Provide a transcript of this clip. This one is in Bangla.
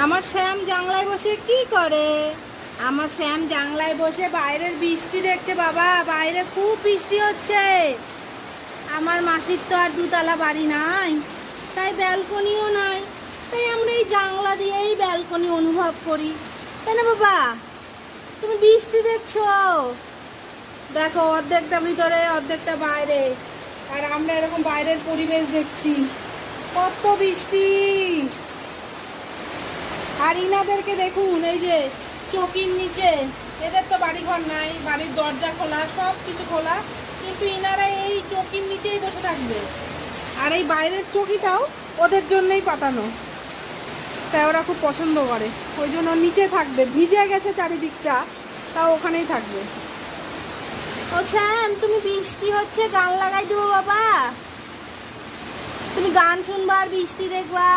আমার শ্যাম জানলায় বসে কি করে? আমার শ্যাম জানলায় বসে বাইরের বৃষ্টি দেখছে বাবা। বাইরে খুব বৃষ্টি হচ্ছে। আমার মাসির তো আর দুতলা বাড়ি নাই, তাই ব্যালকনিও নাই, তাই আমরা এই জানলা দিয়েই ব্যালকনি অনুভব করি, তাই না বাবা? তুমি বৃষ্টি দেখছো, দেখো অর্ধেকটা ভিতরে অর্ধেকটা বাইরে, আর আমরা এরকম বাইরের পরিবেশ দেখছি। কত বৃষ্টি! আর ইনাদেরকে দেখুন, এই যে চৌকির নিচে, এদের তো বাড়িঘর নাই, বাড়ির দরজা খোলা, সব কিছু খোলা, কিন্তু ইনারা এই চৌকির নিচেই বসে থাকবে। আর এই বাইরের চৌকিটাও ওদের জন্যই পাতানো, তাই ওরা খুব পছন্দ করে, ওই জন্য নিচে থাকবে। ভিজে গেছে চারিদিকটা, তাও ওখানেই থাকবে। ও শ্যাম, তুমি বৃষ্টি হচ্ছে গান লাগাই দেবো বাবা? তুমি গান শুনবা আর বৃষ্টি দেখবা?